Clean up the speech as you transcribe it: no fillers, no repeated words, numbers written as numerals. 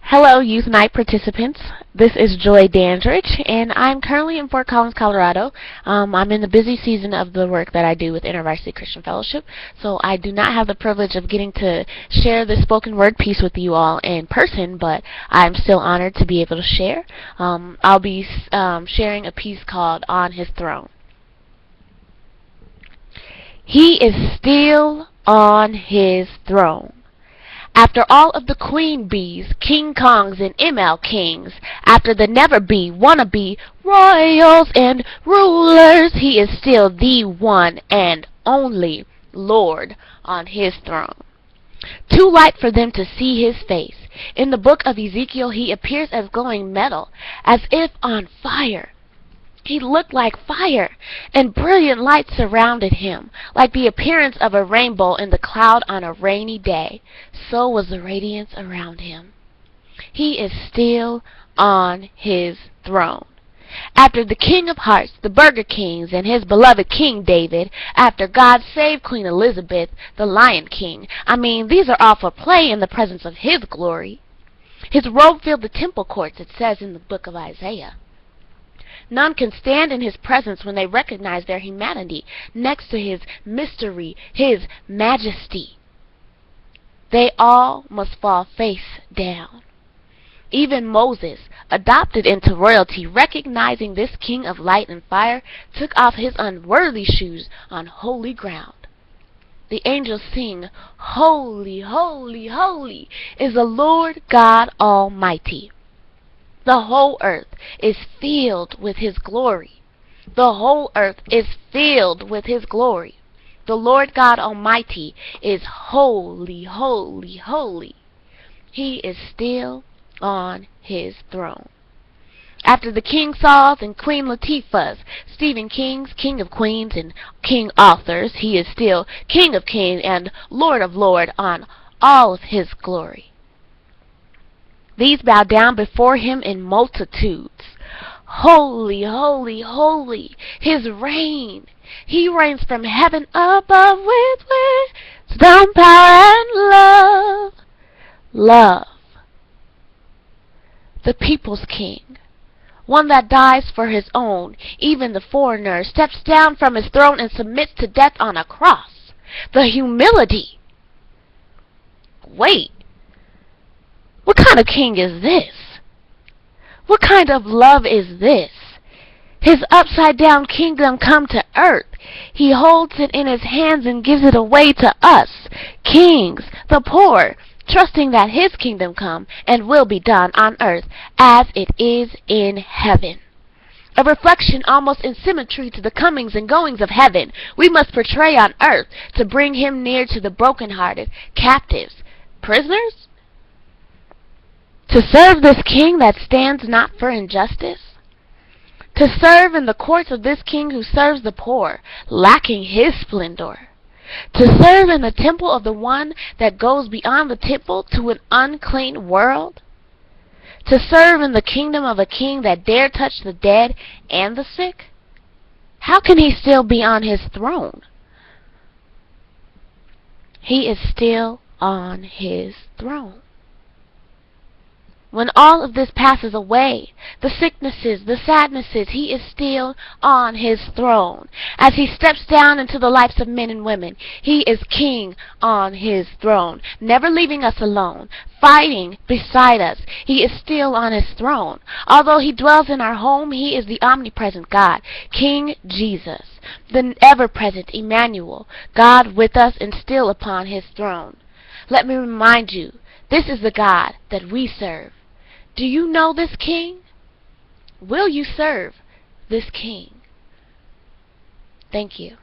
Hello, Youth Night participants. This is Joy Dandridge, and I'm currently in Fort Collins, Colorado. I'm in the busy season of the work that I do with InterVarsity Christian Fellowship, so I do not have the privilege of getting to share this spoken word piece with you all in person, but I'm still honored to be able to share. I'll be sharing a piece called On His Throne. He is still on his throne. After all of the queen bees, King Kongs, and ML Kings, after the never be, wanna be royals and rulers, he is still the one and only Lord on his throne. Too light for them to see his face. In the book of Ezekiel, he appears as glowing metal, as if on fire. He looked like fire, and brilliant light surrounded him, like the appearance of a rainbow in the cloud on a rainy day. So was the radiance around him. He is still on his throne. After the King of Hearts, the Burger Kings, and his beloved King David, after God saved Queen Elizabeth, the Lion King, these are all for play in the presence of his glory. His robe filled the temple courts, it says in the book of Isaiah. None can stand in his presence when they recognize their humanity next to his mystery, his majesty. They all must fall face down. Even Moses, adopted into royalty, recognizing this king of light and fire, took off his unworthy shoes on holy ground. The angels sing, "Holy, holy, holy is the Lord God Almighty." The whole earth is filled with his glory. The whole earth is filled with his glory. The Lord God Almighty is holy, holy, holy. He is still on his throne. After the King Sauls and Queen Latifahs, Stephen Kings, King of Queens, and King Authors, he is still King of Kings and Lord of Lords on all of his glory. These bow down before him in multitudes. Holy, holy, holy, his reign. He reigns from heaven above with wisdom, power, and love. Love. The people's king. One that dies for his own, even the foreigner, steps down from his throne and submits to death on a cross. The humility. Wait. What kind of king is this? What kind of love is this? His upside-down kingdom come to earth. He holds it in his hands and gives it away to us, kings, the poor, trusting that his kingdom come and will be done on earth as it is in heaven. A reflection almost in symmetry to the comings and goings of heaven we must portray on earth to bring him near to the brokenhearted, captives, prisoners. To serve this king that stands not for injustice? To serve in the courts of this king who serves the poor, lacking his splendor? To serve in the temple of the one that goes beyond the temple to an unclean world? To serve in the kingdom of a king that dare touch the dead and the sick? How can he still be on his throne? He is still on his throne. When all of this passes away, the sicknesses, the sadnesses, he is still on his throne. As he steps down into the lives of men and women, he is king on his throne, never leaving us alone, fighting beside us. He is still on his throne. Although he dwells in our home, he is the omnipresent God, King Jesus, the ever-present Emmanuel, God with us and still upon his throne. Let me remind you, this is the God that we serve. Do you know this king? Will you serve this king? Thank you.